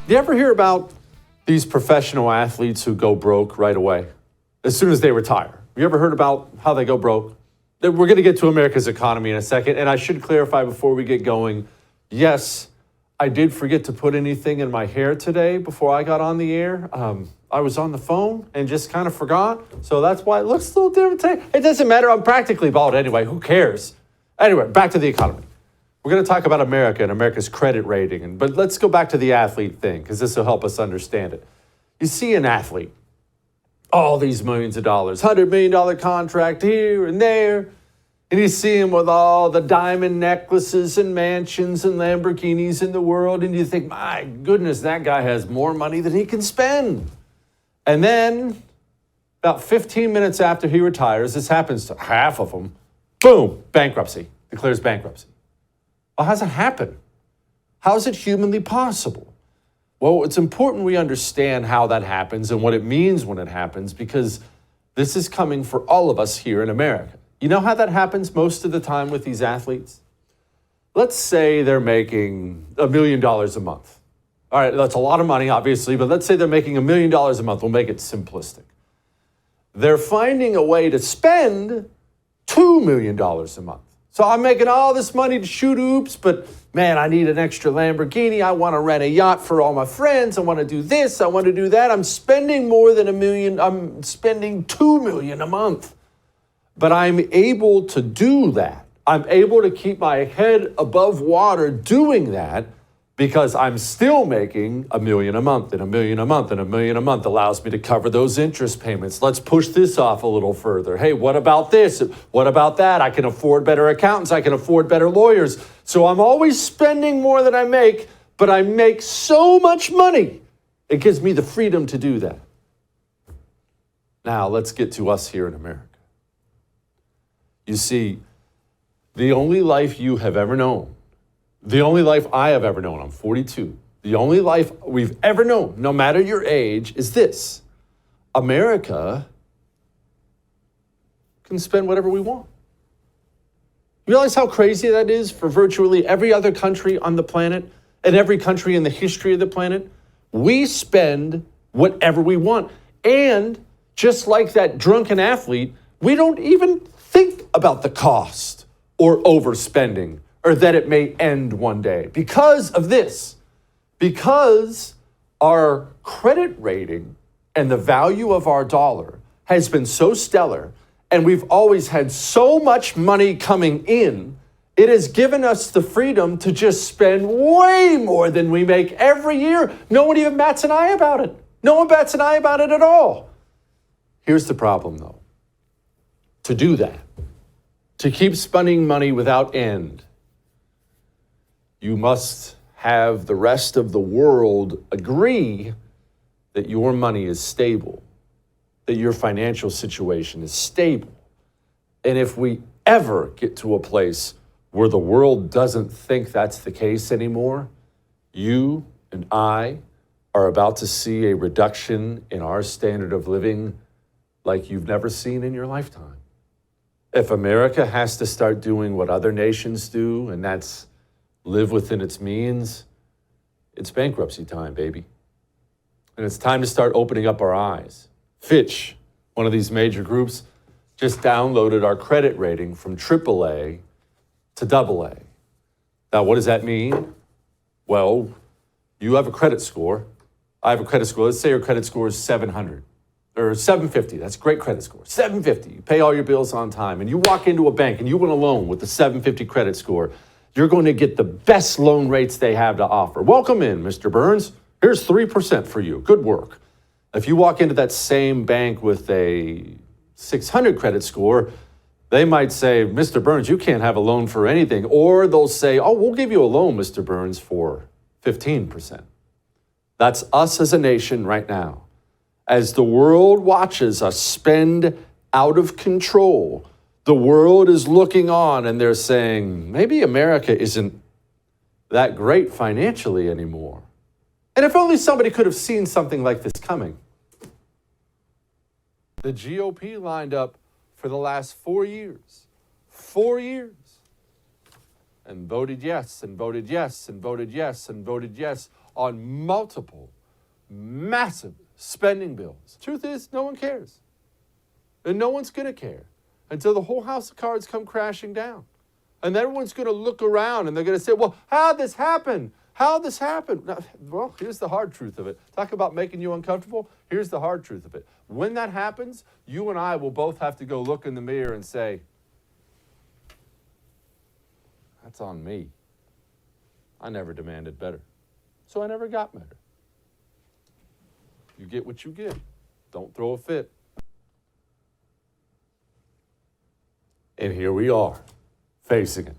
Do you ever hear about these professional athletes who go broke right away as soon as they retire? You ever heard about how they go broke? We're going to get to America's economy in a second, and I should clarify before we get going, yes, I did forget to put anything in my hair today before I got on the air. I was on the phone and just kind of forgot, so that's why it looks a little different today. It doesn't matter. I'm practically bald anyway. Who cares? Anyway, back to the economy. We're going to talk about America and America's credit rating, but let's go back to the athlete thing because this will help us understand it. You see an athlete, all these millions of dollars, $100 million contract here and there. And you see him with all the diamond necklaces and mansions and Lamborghinis in the world. And you think, my goodness, that guy has more money than he can spend. And then about 15 minutes after he retires, this happens to half of them, boom, bankruptcy, declares bankruptcy. Well, how does it happen? How is it humanly possible? Well, it's important we understand how that happens and what it means when it happens, because this is coming for all of us here in America. You know how that happens most of the time with these athletes? Let's say they're making $1 million a month. All right, that's a lot of money, obviously, but let's say they're making $1 million a month. We'll make it simplistic. They're finding a way to spend $2 million a month. So I'm making all this money to shoot hoops, but man, I need an extra Lamborghini. I want to rent a yacht for all my friends. I want to do this. I want to do that. I'm spending more than $1 million. I'm spending $2 million a month. But I'm able to do that. I'm able to keep my head above water doing that because I'm still making $1 million a month and $1 million a month and $1 million a month allows me to cover those interest payments. Let's push this off a little further. Hey, what about this? What about that? I can afford better accountants. I can afford better lawyers. So I'm always spending more than I make, but I make so much money. It gives me the freedom to do that. Now let's get to us here in America. You see, the only life you have ever known, the only life I have ever known, I'm 42, the only life we've ever known, no matter your age, is this. America can spend whatever we want. You realize how crazy that is for virtually every other country on the planet and every country in the history of the planet? We spend whatever we want. And just like that drunken athlete, we don't even think about the cost or overspending or that it may end one day because of this. Because our credit rating and the value of our dollar has been so stellar and we've always had so much money coming in, it has given us the freedom to just spend way more than we make every year. No one even bats an eye about it. No one bats an eye about it at all. Here's the problem, though. To do that, to keep spending money without end, you must have the rest of the world agree that your money is stable, that your financial situation is stable. And if we ever get to a place where the world doesn't think that's the case anymore, you and I are about to see a reduction in our standard of living like you've never seen in your lifetime. If America has to start doing what other nations do, and that's live within its means, it's bankruptcy time, baby. And it's time to start opening up our eyes. Fitch, one of these major groups, just downloaded our credit rating from AAA to AA. Now, what does that mean? Well, you have a credit score. I have a credit score. Let's say your credit score is 700 or 750. That's a great credit score. 750. You pay all your bills on time and you walk into a bank and you want a loan with the 750 credit score. You're going to get the best loan rates they have to offer. Welcome in, Mr. Burns. Here's 3% for you. Good work. If you walk into that same bank with a 600 credit score, they might say, Mr. Burns, you can't have a loan for anything. Or they'll say, oh, we'll give you a loan, Mr. Burns, for 15%. That's us as a nation right now. As the world watches us spend out of control, the world is looking on and they're saying, maybe America isn't that great financially anymore. And if only somebody could have seen something like this coming. The GOP lined up for the last 4 years, and voted yes, and voted yes, and voted yes, and voted yes, on multiple, massive spending bills. Truth is, no one cares. And no one's going to care until the whole house of cards come crashing down. And everyone's going to look around and they're going to say, well, how'd this happen? How'd this happen? Now, well, here's the hard truth of it. Talk about making you uncomfortable. Here's the hard truth of it. When that happens, you and I will both have to go look in the mirror and say, that's on me. I never demanded better. So I never got better. You get what you get. Don't throw a fit. And here we are, facing it.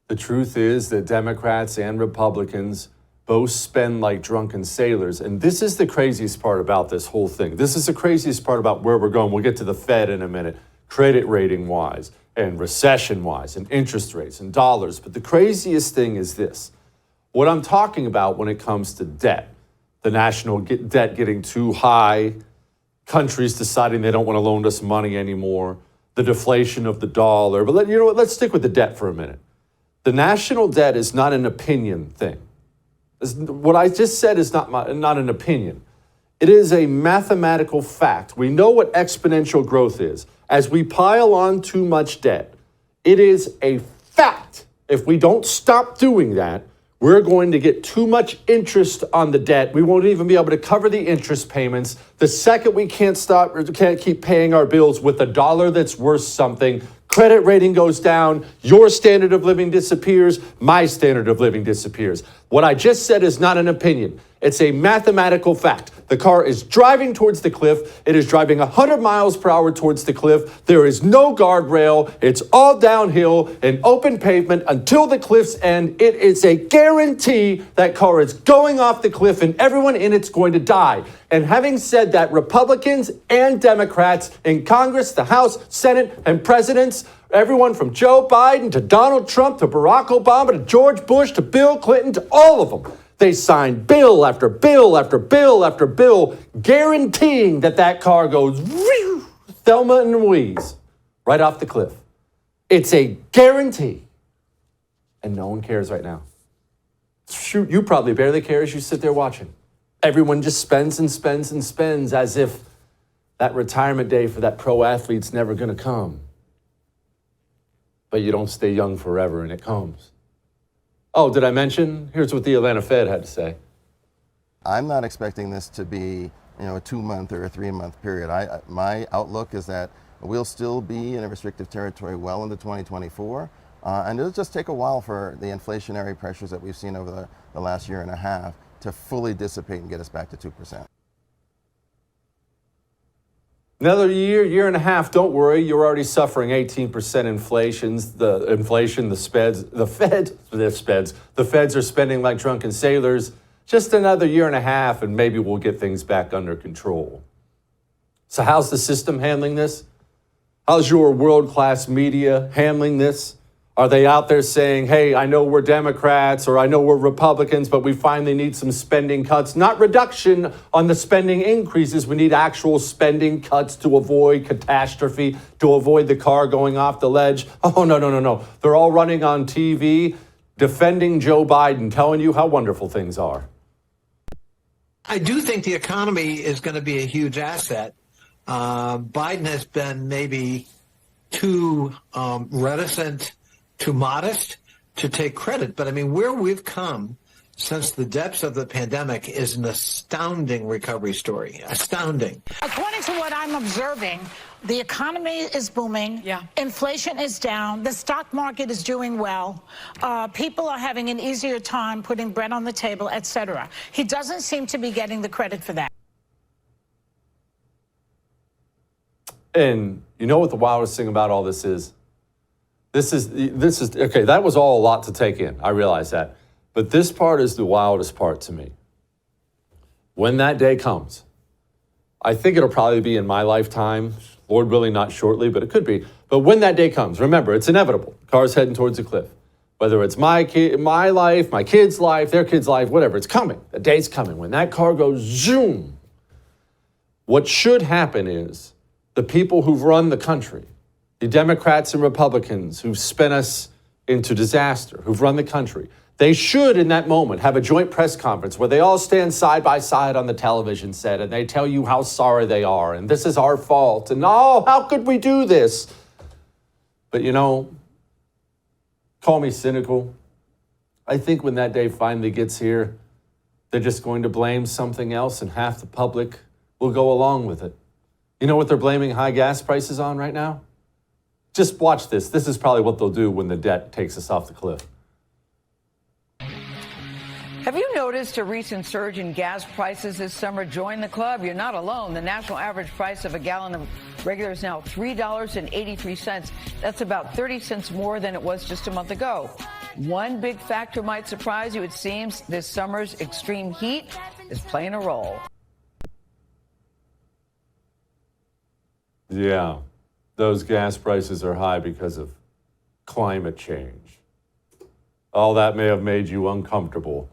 The truth is that Democrats and Republicans both spend like drunken sailors. And this is the craziest part about this whole thing. This is the craziest part about where we're going. We'll get to the Fed in a minute, credit rating-wise, and recession-wise, and interest rates, and dollars. But the craziest thing is this. What I'm talking about when it comes to debt, the national debt getting too high, countries deciding they don't want to loan us money anymore, the deflation of the dollar. But you know what? Let's stick with the debt for a minute. The national debt is not an opinion thing. What I just said is not an opinion. It is a mathematical fact. We know what exponential growth is. As we pile on too much debt, it is a fact. If we don't stop doing that, we're going to get too much interest on the debt. We won't even be able to cover the interest payments. The second we can't keep paying our bills with a dollar that's worth something, credit rating goes down, your standard of living disappears, my standard of living disappears. What I just said is not an opinion. It's a mathematical fact. The car is driving towards the cliff. It is driving 100 miles per hour towards the cliff. There is no guardrail. It's all downhill and open pavement until the cliff's end. It is a guarantee that car is going off the cliff and everyone in it's going to die. And having said that, Republicans and Democrats in Congress, the House, Senate, and presidents, everyone from Joe Biden to Donald Trump to Barack Obama to George Bush to Bill Clinton to all of them, they signed bill after bill after bill after bill guaranteeing that car goes Thelma and Louise right off the cliff. It's a guarantee. And no one cares right now. Shoot, you probably barely care as you sit there watching. Everyone just spends and spends and spends as if that retirement day for that pro athlete's never going to come. But you don't stay young forever, and it comes. Oh, did I mention? Here's what the Atlanta Fed had to say. I'm not expecting this to be, a 2-month or a 3-month period. My outlook is that we'll still be in a restrictive territory well into 2024, and it'll just take a while for the inflationary pressures that we've seen over the last year and a half to fully dissipate and get us back to 2%. Another year and a half, don't worry, you're already suffering 18% inflation. The feds are spending like drunken sailors. Just another year and a half and maybe we'll get things back under control. So how's the system handling this? How's your world-class media handling this? Are they out there saying, hey, I know we're Democrats or I know we're Republicans, but we finally need some spending cuts, not reduction on the spending increases. We need actual spending cuts to avoid catastrophe, to avoid the car going off the ledge. Oh, no. They're all running on TV, defending Joe Biden, telling you how wonderful things are. I do think the economy is going to be a huge asset. Biden has been maybe too reticent, too modest to take credit. But I mean, where we've come since the depths of the pandemic is an astounding recovery story. Astounding. According to what I'm observing, the economy is booming. Yeah. Inflation is down. The stock market is doing well. People are having an easier time putting bread on the table, etc. He doesn't seem to be getting the credit for that. And you know what the wildest thing about all this is? This is okay, that was all a lot to take in. I realize that. But this part is the wildest part to me. When that day comes, I think it'll probably be in my lifetime, Lord willing, not shortly, but it could be. But when that day comes, remember, it's inevitable. Car's heading towards a cliff. Whether it's my life, my kid's life, their kid's life, whatever, it's coming. The day's coming. When that car goes zoom, what should happen is the people who've run the country, the Democrats and Republicans who've spent us into disaster, who've run the country, They should, in that moment, have a joint press conference where they all stand side by side on the television set and they tell you how sorry they are and this is our fault and, oh, how could we do this? But, you know, call me cynical. I think when that day finally gets here, they're just going to blame something else and half the public will go along with it. You know what they're blaming high gas prices on right now? Just watch this. This is probably what they'll do when the debt takes us off the cliff. Have you noticed a recent surge in gas prices this summer? Join the club. You're not alone. The national average price of a gallon of regular is now $3.83. That's about 30 cents more than it was just a month ago. One big factor might surprise you. It seems this summer's extreme heat is playing a role. Yeah, those gas prices are high because of climate change. All that may have made you uncomfortable.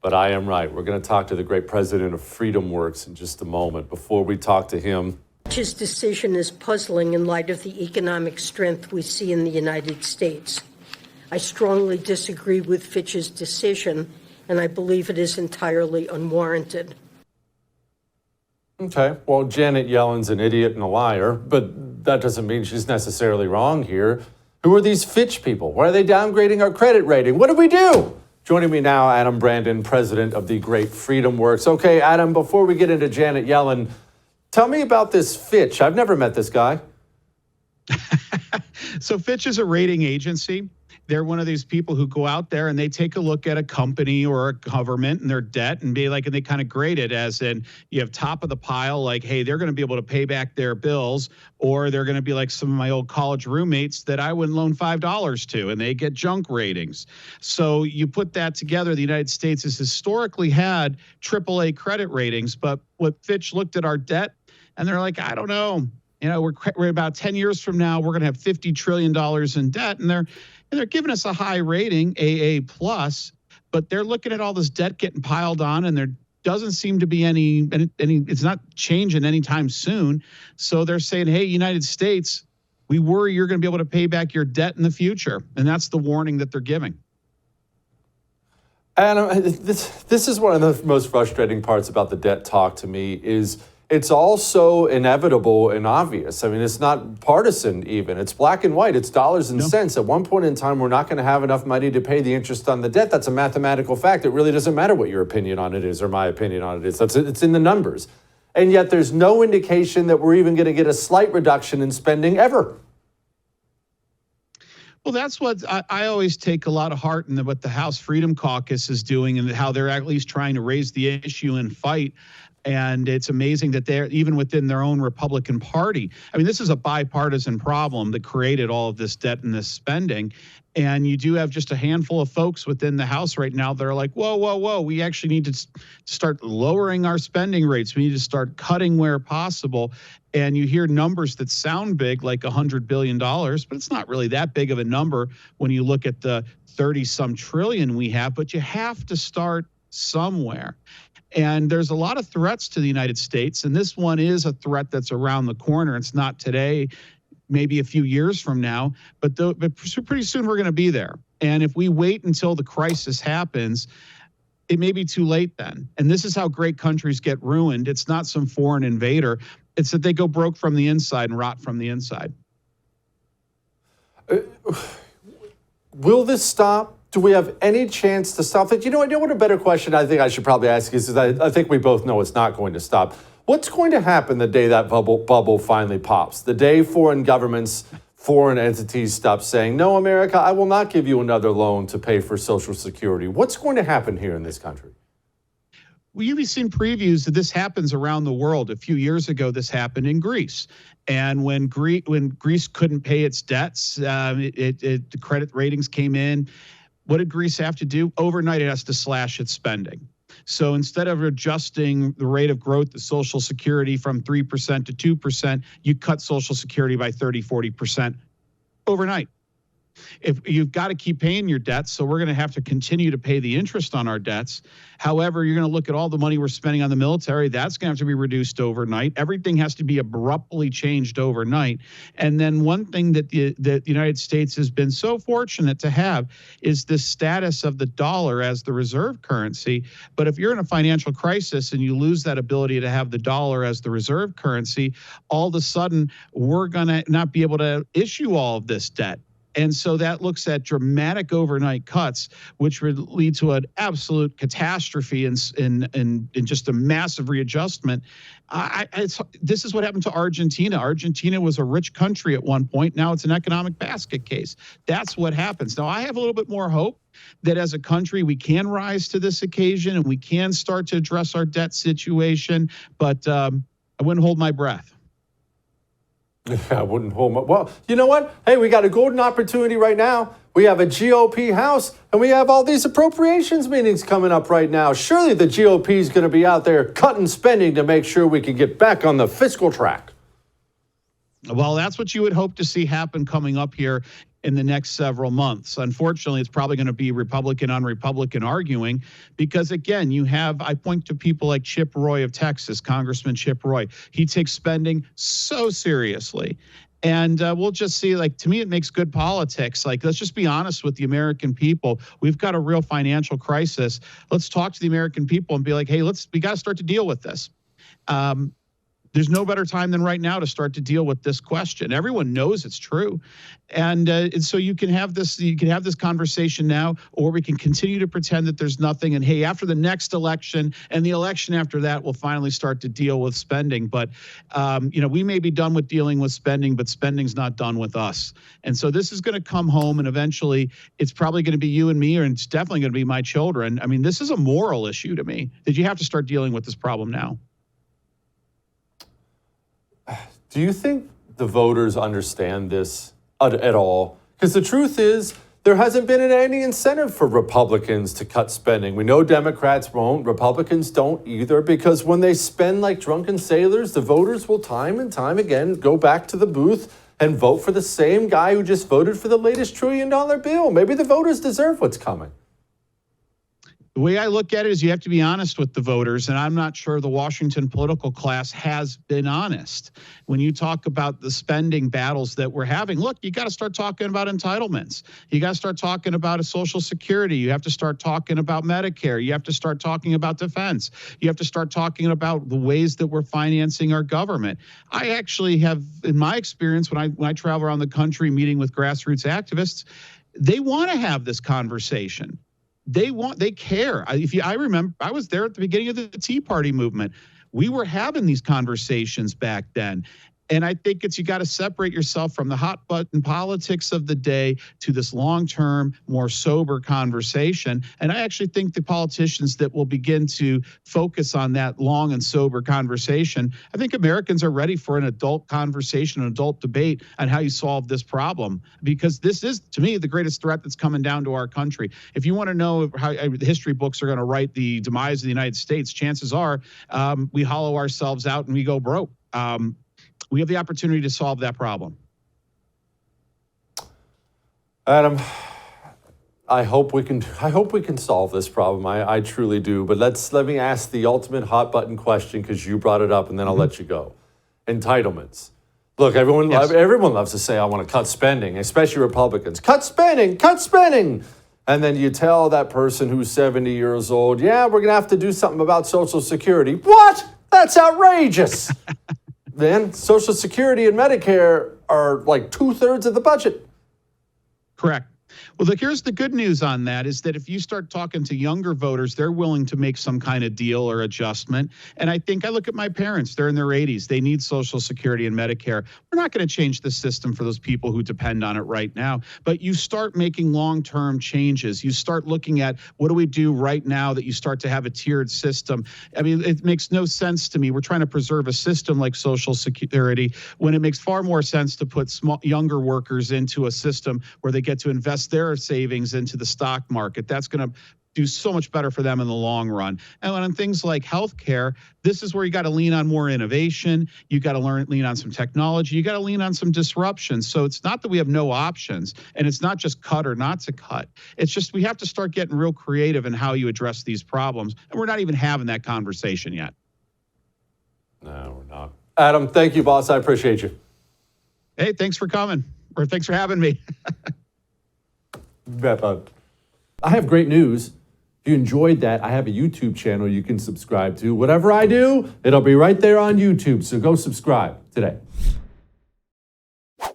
But I am right. We're going to talk to the great president of FreedomWorks in just a moment. Before we talk to him, his decision is puzzling in light of the economic strength we see in the United States. I strongly disagree with Fitch's decision, and I believe it is entirely unwarranted. Okay, well, Janet Yellen's an idiot and a liar, but that doesn't mean she's necessarily wrong here. Who are these Fitch people? Why are they downgrading our credit rating? What did we do? Joining me now, Adam Brandon, president of the great FreedomWorks. Okay, Adam, before we get into Janet Yellen, tell me about this Fitch. I've never met this guy. So Fitch is a rating agency. They're one of these people who go out there and they take a look at a company or a government and their debt and be like, and they kind of grade it as in you have top of the pile, like, hey, they're going to be able to pay back their bills, or they're going to be like some of my old college roommates that I wouldn't loan $5 to, and they get junk ratings. So you put that together, the United States has historically had AAA credit ratings, but what Fitch looked at our debt and they're like, I don't know, you know, we're about 10 years from now, we're going to have $50 trillion in debt, and they're giving us a high rating, AA+, but they're looking at all this debt getting piled on, and there doesn't seem to be any, it's not changing anytime soon. So they're saying, hey, United States, we worry you're going to be able to pay back your debt in the future. And that's the warning that they're giving. And this is one of the most frustrating parts about the debt talk to me is it's all so inevitable and obvious. I mean, it's not partisan even. It's black and white. It's dollars and cents. At one point in time, we're not going to have enough money to pay the interest on the debt. That's a mathematical fact. It really doesn't matter what your opinion on it is or my opinion on it is. It's in the numbers. And yet there's no indication that we're even going to get a slight reduction in spending ever. Well, that's what I always take a lot of heart in what the House Freedom Caucus is doing and how they're at least trying to raise the issue and fight. And it's amazing that they're even within their own Republican Party. I mean, this is a bipartisan problem that created all of this debt and this spending. And you do have just a handful of folks within the House right now that are like, whoa, whoa, whoa, we actually need to start lowering our spending rates. We need to start cutting where possible. And you hear numbers that sound big, like $100 billion, but it's not really that big of a number when you look at the 30-some trillion we have. But you have to start somewhere. And there's a lot of threats to the United States, and this one is a threat that's around the corner. It's not today, maybe a few years from now, but pretty soon we're going to be there. And if we wait until the crisis happens, it may be too late then. And this is how great countries get ruined. It's not some foreign invader. It's that they go broke from the inside and rot from the inside. Will this stop? Do we have any chance to stop it? You know what a better question I think I should probably ask you is I think we both know it's not going to stop. What's going to happen the day that bubble finally pops? The day foreign governments, foreign entities stop saying, no, America, I will not give you another loan to pay for Social Security. What's going to happen here in this country? Well, you've seen previews that this happens around the world. A few years ago, this happened in Greece. And when Greece couldn't pay its debts, the credit ratings came in. What did Greece have to do? Overnight, it has to slash its spending. So instead of adjusting the rate of growth of Social Security from 3% to 2%, you cut Social Security by 30, 40% overnight. if you've got to keep paying your debts, so we're going to have to continue to pay the interest on our debts. However, you're going to look at all the money we're spending on the military. That's going to have to be reduced overnight. Everything has to be abruptly changed overnight. And then one thing that the United States has been so fortunate to have is the status of the dollar as the reserve currency. But if you're in a financial crisis and you lose that ability to have the dollar as the reserve currency, all of a sudden we're going to not be able to issue all of this debt. And so that looks at dramatic overnight cuts, which would lead to an absolute catastrophe and just a massive readjustment. This is what happened to Argentina. Argentina was a rich country at one point. Now it's an economic basket case. That's what happens. Now, I have a little bit more hope that as a country, we can rise to this occasion and we can start to address our debt situation. But I wouldn't hold my breath. I wouldn't hold my... Well, you know what? Hey, we got a golden opportunity right now. We have a GOP House, and we have all these appropriations meetings coming up right now. Surely the GOP is going to be out there cutting spending to make sure we can get back on the fiscal track. Well, that's what you would hope to see happen coming up here in the next several months. Unfortunately, it's probably going to be Republican on Republican arguing because, again, I point to people like Chip Roy of Texas, Congressman Chip Roy. He takes spending so seriously. And we'll just see, to me, it makes good politics. Let's just be honest with the American people. We've got a real financial crisis. Let's talk to the American people and be like, hey, we got to start to deal with this. There's no better time than right now to start to deal with this question. Everyone knows it's true. And so you can have this conversation now, or we can continue to pretend that there's nothing. And hey, after the next election and the election after that, we'll finally start to deal with spending. But, we may be done with dealing with spending, but spending's not done with us. And so this is going to come home, and eventually it's probably going to be you and me, or it's definitely going to be my children. I mean, this is a moral issue to me that you have to start dealing with this problem now. Do you think the voters understand this at all? Because the truth is, there hasn't been any incentive for Republicans to cut spending. We know Democrats won't. Republicans don't either, because when they spend like drunken sailors, the voters will time and time again go back to the booth and vote for the same guy who just voted for the latest $1 trillion bill. Maybe the voters deserve what's coming. The way I look at it is you have to be honest with the voters, and I'm not sure the Washington political class has been honest. When you talk about the spending battles that we're having, look, you got to start talking about entitlements. You got to start talking about Social Security. You have to start talking about Medicare. You have to start talking about defense. You have to start talking about the ways that we're financing our government. I actually have, in my experience, when I travel around the country meeting with grassroots activists, they want to have this conversation. They care. I remember, I was there at the beginning of the Tea Party movement. We were having these conversations back then. And I think you got to separate yourself from the hot button politics of the day to this long-term, more sober conversation. And I actually think the politicians that will begin to focus on that long and sober conversation, I think Americans are ready for an adult conversation, an adult debate on how you solve this problem. Because this is, to me, the greatest threat that's coming down to our country. If you want to know how the history books are going to write the demise of the United States, chances are we hollow ourselves out and we go broke. We have the opportunity to solve that problem. Adam, I hope we can solve this problem. I truly do. But let me ask the ultimate hot button question, because you brought it up, and then I'll let you go. Entitlements. Look, everyone loves to say, I want to cut spending, especially Republicans. Cut spending, cut spending. And then you tell that person who's 70 years old, yeah, we're going to have to do something about Social Security. What? That's outrageous. Then Social Security and Medicare are like 2/3 of the budget. Correct. Well, look, here's the good news on that is that if you start talking to younger voters, they're willing to make some kind of deal or adjustment. And I look at my parents, they're in their 80s. They need Social Security and Medicare. We're not going to change the system for those people who depend on it right now. But you start making long-term changes. You start looking at what do we do right now that you start to have a tiered system. I mean, it makes no sense to me. We're trying to preserve a system like Social Security when it makes far more sense to put younger workers into a system where they get to invest their savings into the stock market. That's going to do so much better for them in the long run. And on things like healthcare, this is where you got to lean on more innovation. You got to lean on some technology. You got to lean on some disruption. So it's not that we have no options, and it's not just cut or not to cut. It's just we have to start getting real creative in how you address these problems. And we're not even having that conversation yet. No, we're not. Adam, thank you, boss. I appreciate you. Hey, thanks for coming, or thanks for having me. Bet, bud. I have great news. If you enjoyed that, I have a YouTube channel you can subscribe to. Whatever I do, it'll be right there on YouTube. So go subscribe today.